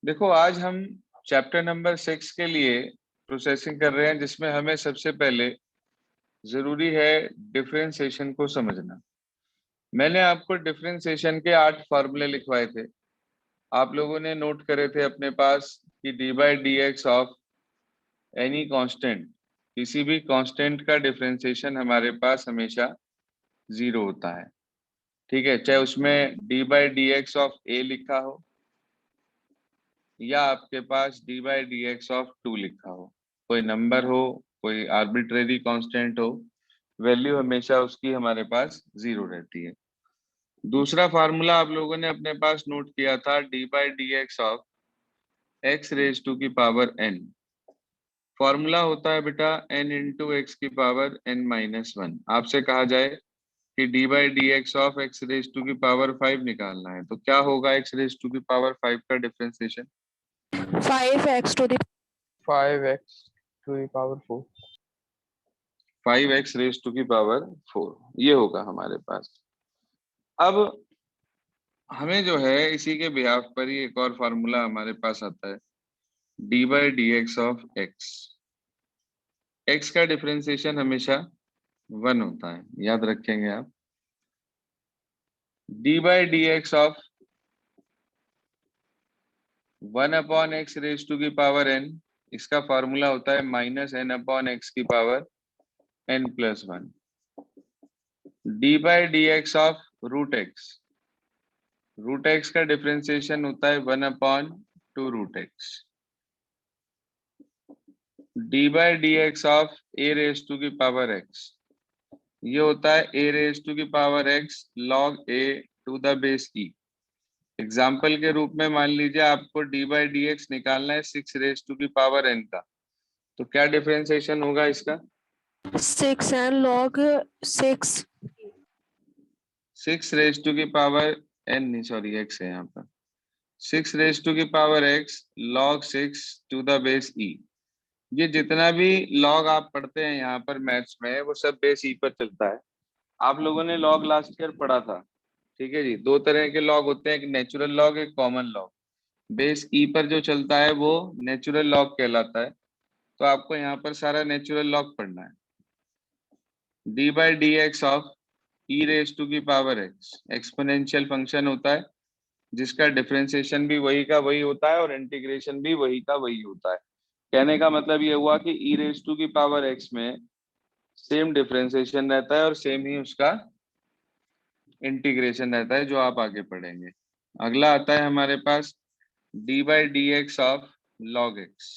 देखो आज हम चैप्टर नंबर 6 के लिए प्रोसेसिंग कर रहे हैं, जिसमें हमें सबसे पहले जरूरी है डिफरेंशिएशन को समझना। मैंने आपको डिफरेंशिएशन के 8 फार्मूले लिखवाए थे, आप लोगों ने नोट करे थे अपने पास कि d by D x of any constant, किसी भी कांस्टेंट का डिफरेंशिएशन हमारे पास हमेशा 0 होता है। ठीक है, चाहे उसमें D by D x of A लिखा हो या आपके पास D by D x of 2 लिखा हो, कोई नंबर हो, कोई आर्बिट्रेरी कांस्टेंट हो, वैल्यू हमेशा उसकी हमारे पास 0 रहती है। दूसरा फार्मूला आप लोगों ने अपने पास नोट किया था, d by D x of x raise to की पावर n। फॉर्मूला होता है बेटा n इंटू एक्स की पावर n माइनस 1। आपसे कहा जाए कि d by D x of x raise to की पावर 5 निकालना है, तो क्या होगा एक्स रेज टू की पावर 5 का differentiation? 5x to the 5x to the power 4। 5x raise to की पावर 4 ये होगा हमारे पास। अब हमें जो है इसी के बिहाफ पर ही एक और फार्मूला हमारे पास आता है, d by D x of x. X का डिफरेंशिएशन हमेशा 1 होता है, याद रखेंगे आप। D by D x of 1 upon x raise to की पावर n, इसका फार्मूला होता है माइनस n अपॉन एक्स की power n plus 1। D by D x of root x, root x का डिफरेंशिएशन होता है 1 upon 2 root x. D by D x of A raise to की power x, ये होता है ए रेज टू की power x log a to the base e. Example के रूप में मान लीजिए आपको डी बाई डी एक्स निकालना है 6 रेज टू की पावर एन का, तो क्या डिफरेंशिएशन होगा इसका? 6n log 6 6 रेज टू की पावर एन, नहीं सॉरी एक्स है यहाँ पर, 6 रेज टू की power x log 6 to the base E. ये जितना भी लॉग आप पढ़ते हैं यहाँ पर मैथ्स में, वो सब बेस ई पर चलता है। आप लोगों ने लॉग लास्ट ईयर पढ़ा था, ठीक है जी। दो तरह के लॉग होते हैं, एक नेचुरल लॉग, एक कॉमन लॉग। बेस ई पर जो चलता है वो नेचुरल लॉग कहलाता है, तो आपको यहाँ पर सारा नेचुरल लॉग पढ़ना है। D by D x of e raise to की पावर एक्स एक्सपोनेंशियल फंक्शन होता है, जिसका डिफरेंशिएशन भी वही का वही होता है और इंटीग्रेशन भी वही का वही होता है। कहने का मतलब ये हुआ कि ई रेज टू की पावर एक्स में सेम डिफरेंशिएशन रहता है और सेम ही उसका इंटीग्रेशन रहता है, जो आप आगे पढ़ेंगे। अगला आता है हमारे पास D by D x of log X.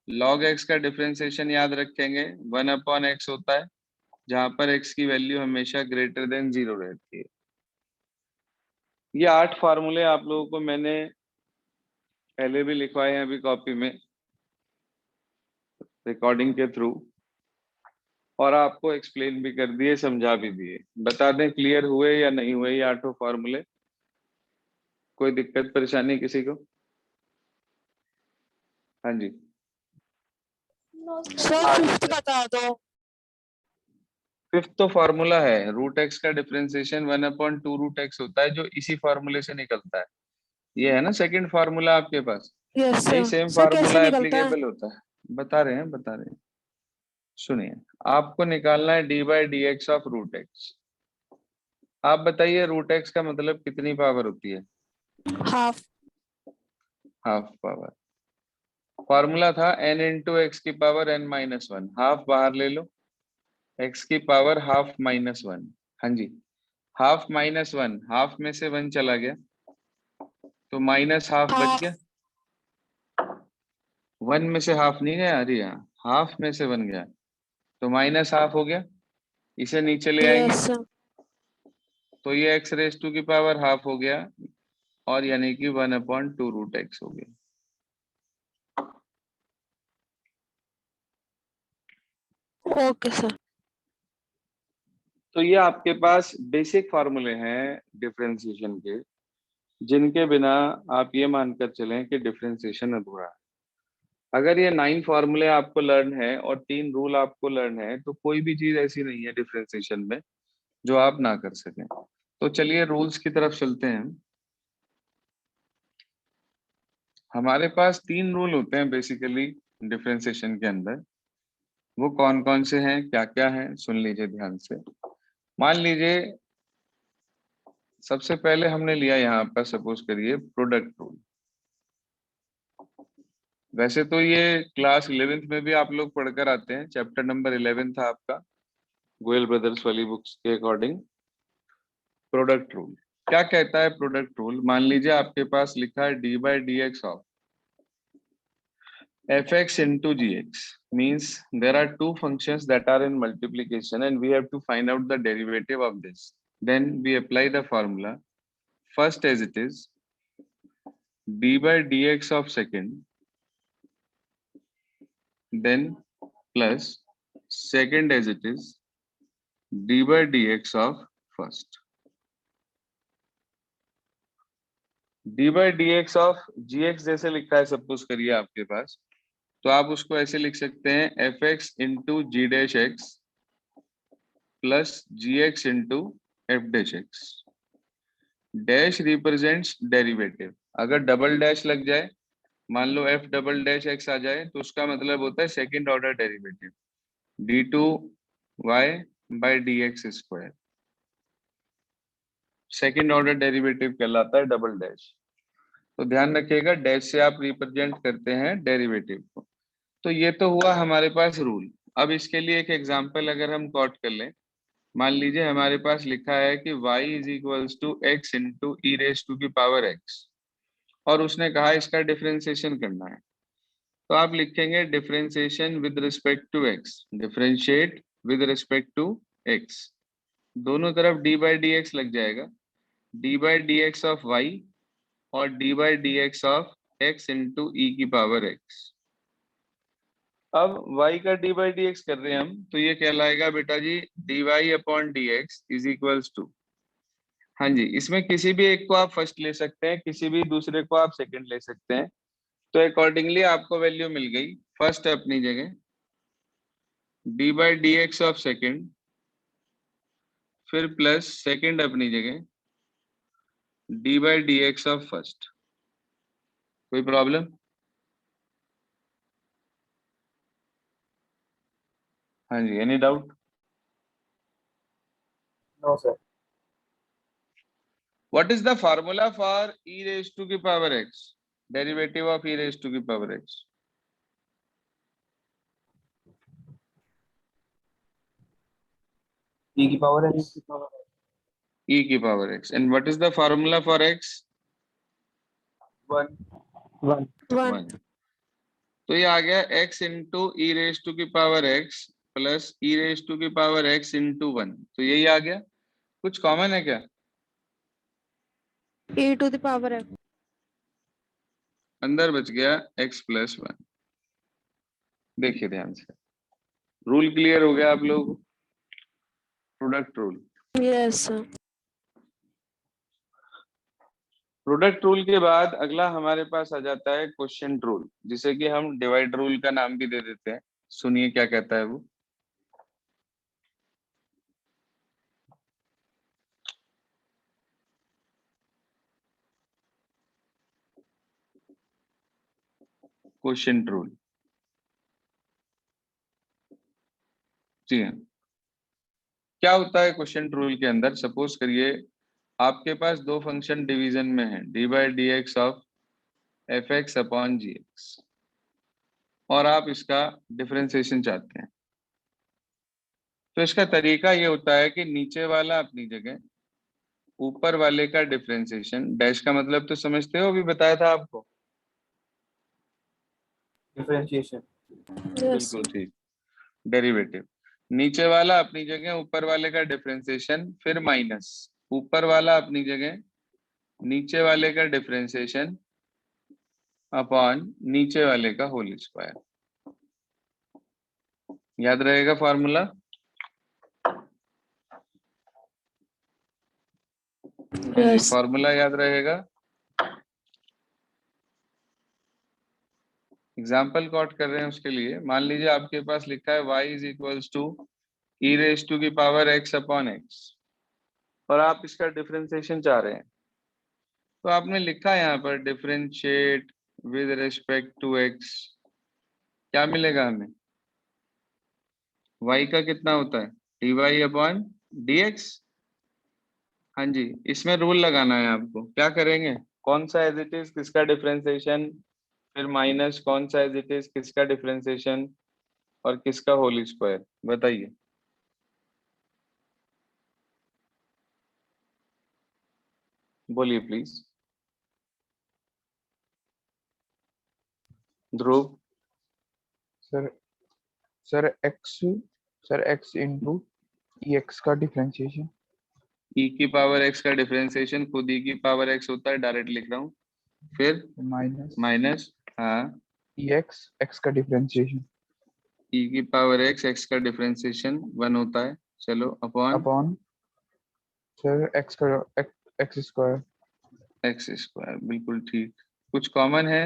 Log X का डिफरेंशिएशन याद रखेंगे 1 अपॉन एक्स होता है, जहां पर एक्स की वैल्यू हमेशा ग्रेटर देन 0 रहती है। ये 8 फार्मूले आप लोगों को मैंने पहले भी लिखवाए हैं अभी कॉपी में रिकॉर्डिंग के थ्रू, और आपको एक्सप्लेन भी कर दिए, समझा भी दिए। बता दें क्लियर हुए या नहीं हुए ये 8 फार्मूले? कोई दिक्कत परेशानी किसी को? हाँ जी सर 5th बता दो। 5th तो फार्मूला है, रूट एक्स का डिफरेंशिएशन 1 अपॉन 2 रूट एक्स होता है, जो इसी फार्मूले से निकलता है। ये है ना सेकंड फार्मूला आपके पास, यस यही सर। सेम सर कैसे फार्मूला निकलता है? एप्लीकेबल होता है। बता रहे हैं, सुनिए। आपको निकालना है d by D x of root x. आप बताइए रूट एक्स का मतलब कितनी पावर होती है? हाफ। Half power. फॉर्मूला था n इंटू एक्स की पावर n माइनस 1, हाफ बाहर ले लो, x की पावर हाफ माइनस 1। हाँ जी, हाफ माइनस 1, हाफ में से 1 चला गया तो माइनस हाफ बच हाफ। गया। 1 में से हाफ नहीं गया, अरे यहाँ हाफ में से 1 गया तो माइनस हाफ हो गया, इसे नीचे ले आएंगे यस सर। तो ये x रेज टू की पावर हाफ हो गया, और यानी कि 1 अपॉन 2 रूट एक्स हो गया। Okay sir. तो ये आपके पास बेसिक फार्मूले हैं डिफरेंशिएशन के, जिनके बिना आप ये मानकर चलें कि डिफरेंशिएशन अधूरा है। अगर ये 9 फार्मूले आपको लर्न है और 3 रूल आपको लर्न है, तो कोई भी चीज ऐसी नहीं है डिफरेंशिएशन में जो आप ना कर सकें। तो चलिए रूल्स की तरफ चलते हैं। हमारे पास 3 रूल होते हैं बेसिकली डिफरेंशिएशन के अंदर। वो कौन कौन से हैं, क्या क्या हैं, सुन लीजिए ध्यान से। मान लीजिए सबसे पहले हमने लिया यहाँ पर, सपोज करिए प्रोडक्ट रूल। वैसे तो ये क्लास 11th में भी आप लोग पढ़कर आते हैं, चैप्टर नंबर 11 था आपका गोयल ब्रदर्स वाली बुक्स के अकॉर्डिंग। प्रोडक्ट रूल क्या कहता है? प्रोडक्ट रूल, मान लीजिए आपके पास लिखा है d by D x of fx into gx, means there are two functions that are in multiplication and we have to find out the derivative of this. Then we apply the formula first as it is d by dx of second, then plus second as it is d by dx of first. d by dx of gx जैसे लिखा है suppose करिए आपके पास, तो आप उसको ऐसे लिख सकते हैं fx into G dash X plus G X into F dash X. Dash represents derivative. अगर डबल डैश लग जाए, मान लो एफ डबल डैश एक्स आ जाए, तो उसका मतलब होता है second order derivative, D two Y by D X square. Second order derivative कहलाता है डबल डैश। तो ध्यान रखिएगा, डैश से आप रिप्रेजेंट करते हैं डेरिवेटिव को। तो ये तो हुआ हमारे पास रूल। अब इसके लिए एक एग्जांपल अगर हम कॉट कर लें, मान लीजिए हमारे पास लिखा है कि y is equals to x into e raise to की पावर x, और उसने कहा इसका डिफरेंशिएशन करना है। तो आप लिखेंगे differentiation with respect to x, differentiate with respect to x। दोनों तरफ d बाई डी एक्स लग जाएगा, d by D x of y और d by D x of x into e की पावर x। अब y का d by D x कर रहे हैं हम, तो ये कहलाएगा बेटा जी d y upon d x is equals to, हाँ जी, इसमें किसी भी एक को आप फर्स्ट ले सकते हैं, किसी भी दूसरे को आप सेकंड ले सकते हैं। तो अकॉर्डिंगली आपको वैल्यू मिल गई फर्स्ट अपनी जगह d by D x of second, फिर प्लस सेकेंड अपनी जगह d by D x of first. कोई प्रॉब्लम? हाँ जी, any doubt? No, sir. What is the formula for e raise to की power x, derivative of e raise to की power x? E की power x. E की power x. And what is the formula for x? 1. 1. 1। तो ये आ गया x into e raise to की power x plus e raise to की power x into 1। तो यही आ गया। कुछ कॉमन है क्या? e to the power x. अंदर बच गया x प्लस 1। देखिए ध्यान से, रूल क्लियर हो गया आप लोग? Product rule. Yes, sir. Product rule के बाद अगला हमारे पास आ जाता है क्वोशिएंट रूल, जिसे कि हम डिवाइड रूल का नाम भी दे देते हैं। सुनिए क्या कहता है वो। क्वोशिएंट रूल, जी हाँ। क्या होता है क्वोशिएंट रूल के अंदर? सपोज करिए आपके पास दो फंक्शन डिवीजन में है, d by D x of f x upon g x, और आप इसका डिफरेंशिएशन चाहते हैं। तो इसका तरीका ये होता है कि नीचे वाला अपनी जगह, ऊपर वाले का डिफरेंशिएशन, डैश का मतलब तो समझते हो, अभी बताया था आपको। Differentiation. Yes. बिल्कुल ठीक, डेरिवेटिव। नीचे वाला अपनी जगह, ऊपर वाले का डिफरेंशिएशन, फिर माइनस ऊपर वाला अपनी जगह, नीचे वाले का डिफरेंशिएशन अपॉन नीचे वाले का होल स्क्वायर। याद रहेगा फॉर्मूला? Yes. फॉर्मूला याद रहेगा? एग्जाम्पल कॉट कर रहे हैं उसके लिए। मान लीजिए आपके पास लिखा है y is equals to e raise to की पावर x अपॉन x, और आप इसका डिफरेंशिएशन चाह रहे हैं। तो आपने लिखा है यहाँ पर differentiate with respect to x, क्या मिलेगा हमें? y का कितना होता है? dy upon dx। हाँ जी, इसमें रूल लगाना है आपको। क्या करेंगे? कौन सा एज इट इज किसका डिफरेंशिएशन, फिर माइनस कौन सा एज इट इज किसका डिफरेंशिएशन, और किसका होल स्क्वायर, बताइए। बोलिए please. Dhruv. Sir sir x into x का डिफरेंशिएशन। e की पावर x का डिफरेंशिएशन खुद e की पावर x होता है, डायरेक्ट लिख रहा हूँ। फिर माइनस माइनस, हाँ, एक्स का डिफरेंशिएशन e की पावर x का डिफरेंशिएशन 1 होता है, चलो, upon upon sir x square. X square, बिल्कुल ठीक। कुछ कॉमन है?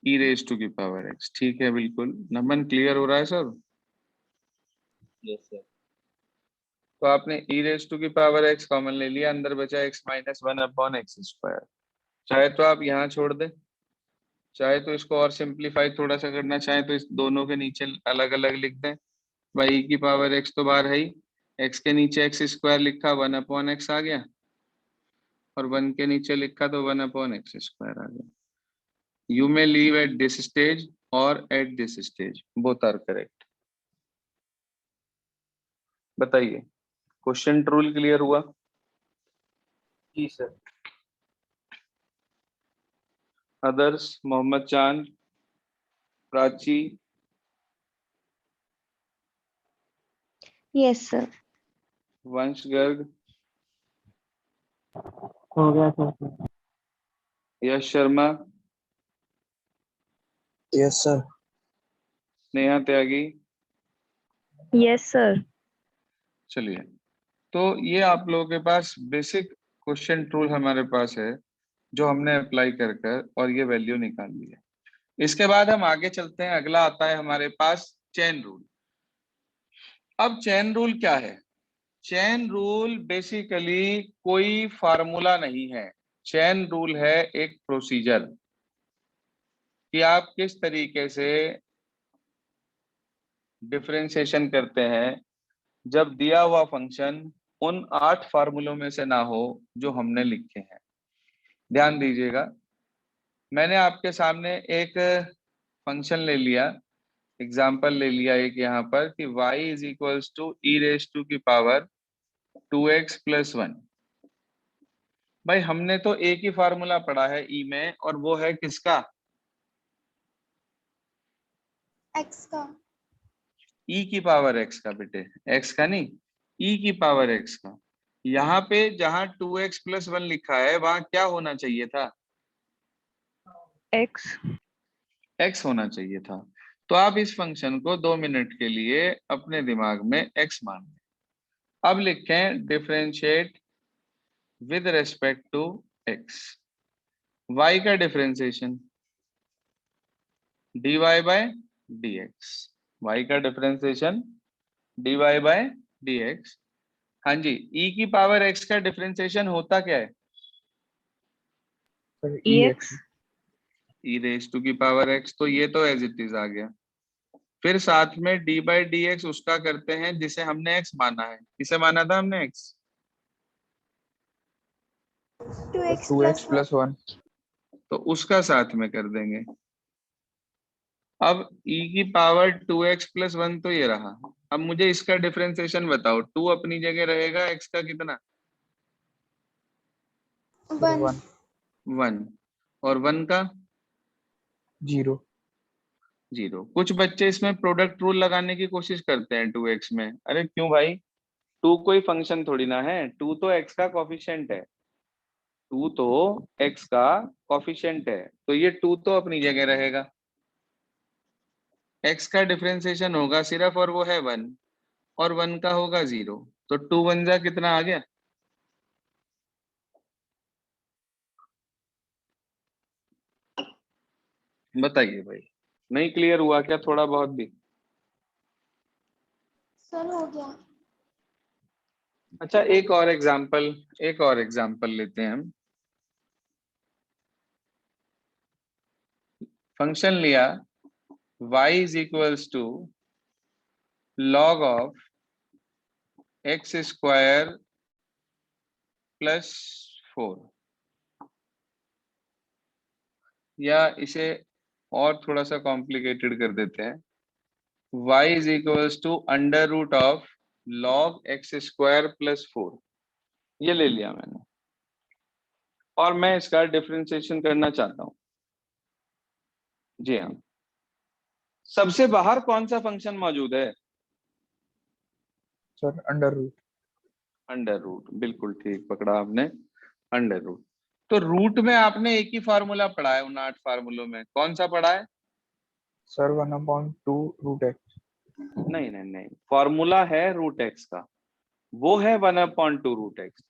e रेज टू की पावर x, ठीक है, बिल्कुल। नमन क्लियर हो रहा है सर? Yes sir. तो आपने e रेज टू की पावर x कॉमन ले लिया, अंदर बचा x minus 1 upon x square. चाहे तो आप यहाँ छोड़ दे, चाहे तो इसको और सिंप्लीफाई थोड़ा सा करना चाहे तो इस दोनों के नीचे अलग अलग लिख दें। भाई e की पावर x तो बाहर है ही, x के नीचे एक्स स्क्वायर लिखा 1 अपॉन एक्स आ गया, और 1 के नीचे लिखा तो 1 अपॉन एक्स स्क्वायर आ गया। You may leave at this stage और at this stage, both are correct. बताइए, क्वेश्चन रूल क्लियर हुआ? जी सर। अदर्स, मोहम्मद चांद, प्राची, Yes, sir. वंश गर्ग, हो गया सर। यश शर्मा, यस सर। नेहा त्यागी। Yes, sir. चलिए, तो ये आप लोगों के पास बेसिक क्वेश्चन रूल हमारे पास है, जो हमने अप्लाई कर कर और ये वैल्यू निकाल ली है। इसके बाद हम आगे चलते हैं, अगला आता है हमारे पास चेन रूल। अब चेन रूल क्या है? चेन रूल बेसिकली कोई फार्मूला नहीं है, चेन रूल है एक प्रोसीजर, कि आप किस तरीके से डिफरेंशिएशन करते हैं जब दिया हुआ फंक्शन उन 8 फार्मूलों में से ना हो जो हमने लिखे हैं। ध्यान दीजिएगा, मैंने आपके सामने एक फंक्शन ले लिया, एग्जाम्पल ले लिया एक यहाँ पर कि y is equals to e raise to की पावर 2x प्लस 1। भाई हमने तो एक ही फार्मूला पढ़ा है ई में, और वो है किसका? एक्स का। ई की पावर x का, बेटे x का नहीं, ई की पावर x का। यहाँ पे जहां 2x प्लस 1 लिखा है वहां क्या होना चाहिए था? एक्स x होना चाहिए था। तो आप इस फंक्शन को 2 मिनट के लिए अपने दिमाग में x मान लें। अब लिखें differentiate with respect to x, y का differentiation dy by dx, y का डिफरेंशिएशन dy बाय dx। हाँ जी, e की पावर x का डिफरेंशिएशन होता क्या है? एक्स e रेज टू की पावर x, तो ये तो एज इट इज आ गया। फिर साथ में d बाई डी एक्स उसका करते हैं जिसे हमने x माना है। किसे माना था हमने x? 2x 2x प्लस 1 तो उसका साथ में कर देंगे। अब e की पावर 2x प्लस 1 तो ये रहा। अब मुझे इसका डिफरेंशिएशन बताओ, 2 अपनी जगह रहेगा, x का कितना? 1। 1, और 1 का 0। 0। कुछ बच्चे इसमें प्रोडक्ट रूल लगाने की कोशिश करते हैं 2x में। अरे क्यों भाई, 2 कोई फंक्शन थोड़ी ना है, 2 तो x का कोफिशिएंट है, 2 तो x का कोफिशिएंट है, तो ये 2 तो अपनी जगह रहेगा। x का डिफरेंशिएशन होगा सिर्फ, और वो है 1, और 1 का होगा 0, तो 2 1 जा कितना आ गया? बताइए भाई, नहीं क्लियर हुआ क्या थोड़ा बहुत भी? सर हो गया। अच्छा, एक और एग्जांपल लेते हैं हम। फंक्शन लिया y is equals to log of x square plus 4, या इसे और थोड़ा सा कॉम्प्लिकेटेड कर देते हैं, y is equals to under root of log x square plus 4, ये ले लिया मैंने और मैं इसका डिफरेंशिएशन करना चाहता हूं। जी हाँ, सबसे बाहर कौन सा फंक्शन मौजूद है? Sir under root. Under root, बिल्कुल ठीक पकड़ा आपने, अंडर रूट। तो रूट में आपने एक ही फार्मूला पढ़ा है उन 8 फार्मूलों में, कौन सा पढ़ा है? Sir 1/2 root x. नहीं नहीं नहीं, फॉर्मूला है रूट एक्स का, वो है 1/2 रूट एक्स,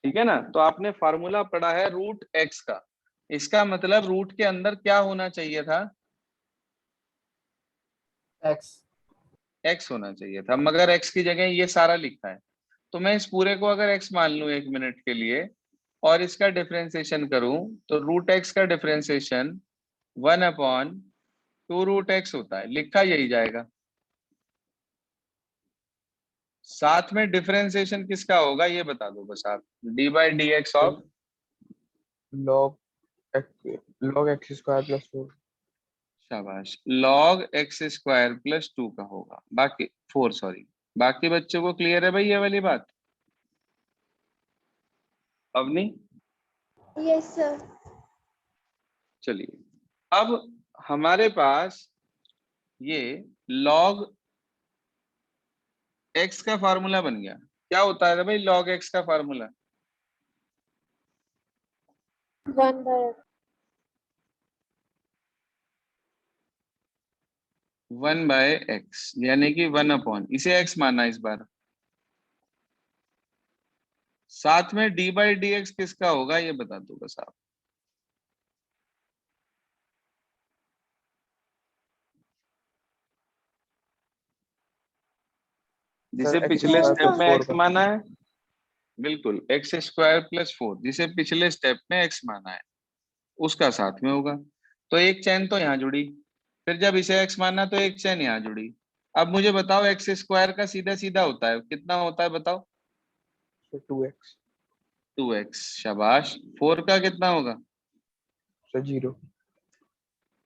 ठीक है ना। तो आपने फार्मूला पढ़ा है रूट एक्स का, इसका मतलब रूट के अंदर क्या होना चाहिए था? एक्स। एक्स होना चाहिए था, मगर एक्स की जगह ये सारा लिखा है। तो मैं इस पूरे को अगर एक्स मान लूं 1 मिनट के लिए और इसका डिफरेंशिएशन करूं, तो रूट एक्स का डिफरेंशिएशन 1/2 रूट एक्स होता है, लिखा यही जाएगा। साथ में डिफरेंशिएशन किसका होगा ये बता दो बस आप, d by D x of log x square plus 4। शाबाश, log x स्क्वायर प्लस 2 का होगा, बाकी 4 सॉरी। बाकी बच्चों को क्लियर है भाई ये वाली बात? अवनी? Yes, sir. चलिए, अब हमारे पास ये log x का फार्मूला बन गया। क्या होता है भाई log x का फार्मूला? 1/x. 1/x, यानी कि 1/, इसे x माना इस बार। साथ में d बाई डी एक्स किसका होगा ये बता दो बस आप। जिसे सर पिछले स्क्वायर स्टेप में का। x माना है, बिल्कुल x स्क्वायर प्लस 4, जिसे पिछले स्टेप में x माना है उसका साथ में होगा। तो एक चैन तो यहाँ जुड़ी, फिर जब इसे x माना तो एक चैन यहाँ जुड़ी। अब मुझे बताओ x स्क्वायर का सीधा सीधा होता है कितना होता है बताओ? 2x। 2x, शाबाश। 4 का कितना होगा? सर 0।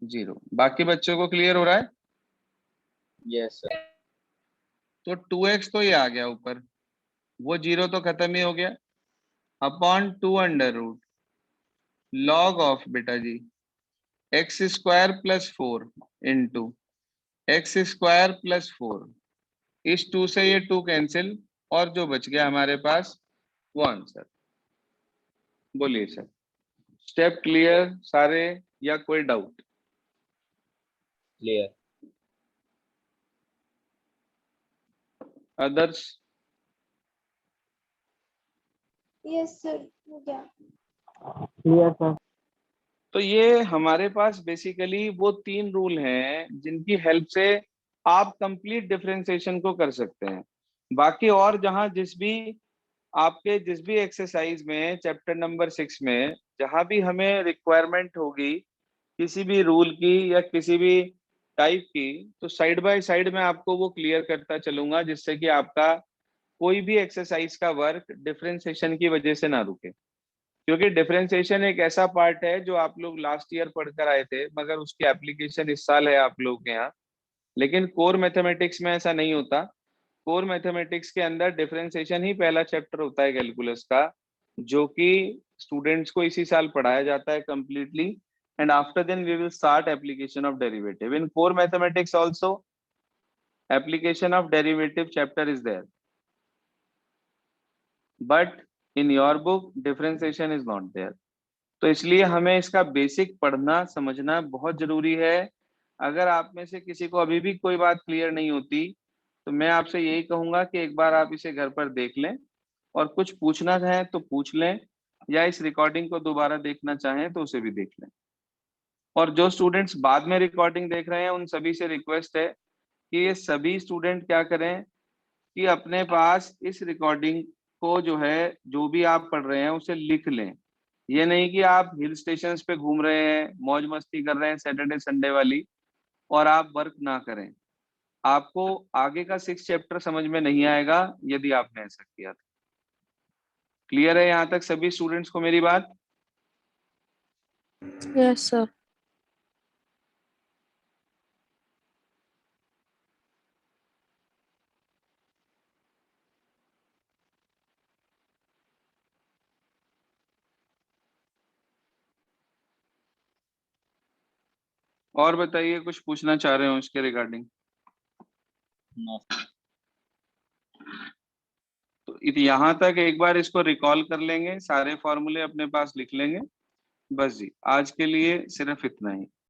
0। बाकी बच्चों को क्लियर हो रहा है? Yes sir. तो 2x तो ये आ गया ऊपर, वो 0 तो खत्म ही हो गया, upon 2 under root log of बेटा जी x square plus 4 into x square plus 4, इस 2 से ये 2 कैंसिल और जो बच गया हमारे पास वो आंसर। बोलिए सर, स्टेप क्लियर सारे या कोई doubt? Clear. Others? Yes, sir. हो गया. Clear sir. तो ये हमारे पास बेसिकली वो 3 रूल हैं जिनकी हेल्प से आप कंप्लीट डिफरेंशिएशन को कर सकते हैं। बाकी और जहां जिस भी एक्सरसाइज में चैप्टर नंबर 6 में जहां भी हमें रिक्वायरमेंट होगी किसी भी रूल की या किसी भी टाइप की, तो साइड बाय साइड में आपको वो क्लियर करता चलूंगा, जिससे कि आपका कोई भी एक्सरसाइज का वर्क डिफरेंशिएशन की वजह से ना रुके। क्योंकि डिफरेंशिएशन एक ऐसा पार्ट है जो आप लोग लास्ट ईयर पढ़कर आए थे, मगर उसकी एप्लीकेशन इस साल है आप लोगों के यहाँ। लेकिन कोर मैथमेटिक्स में ऐसा नहीं होता। कोर मैथमेटिक्स के अंदर डिफरेंशिएशन ही पहला चैप्टर होता है कैलकुलस का, जो कि स्टूडेंट्स को इसी साल पढ़ाया जाता है completely, and after then we will start application of derivative in core mathematics also. Application of derivative chapter is there, but in your book differentiation is not there. तो इसलिए हमें इसका बेसिक पढ़ना समझना बहुत जरूरी है। अगर आप में से किसी को अभी भी कोई बात क्लियर नहीं होती, तो मैं आपसे यही कहूंगा कि एक बार आप इसे घर पर देख लें, और कुछ पूछना है तो पूछ लें, या इस रिकॉर्डिंग को दोबारा देखना चाहें तो उसे भी देख लें। और जो स्टूडेंट्स बाद में रिकॉर्डिंग देख रहे हैं उन सभी से रिक्वेस्ट है कि ये सभी स्टूडेंट क्या करें कि अपने पास इस रिकॉर्डिंग को जो है, जो भी आप पढ़ रहे हैं उसे लिख लें, ये नहीं कि आप हिल स्टेशंस पे घूम रहे हैं, मौज मस्ती कर रहे हैं सैटरडे संडे वाली, और आप वर्क ना करें। आपको आगे का 6 चैप्टर समझ में नहीं आएगा यदि आपने ऐसा किया तो। क्लियर है यहाँ तक सभी स्टूडेंट्स को मेरी बात? Yes, sir. और बताइए, कुछ पूछना चाह रहे हो इसके रिगार्डिंग? No. तो यहाँ तक एक बार इसको रिकॉल कर लेंगे, सारे फॉर्मूले अपने पास लिख लेंगे। बस जी, आज के लिए सिर्फ इतना ही।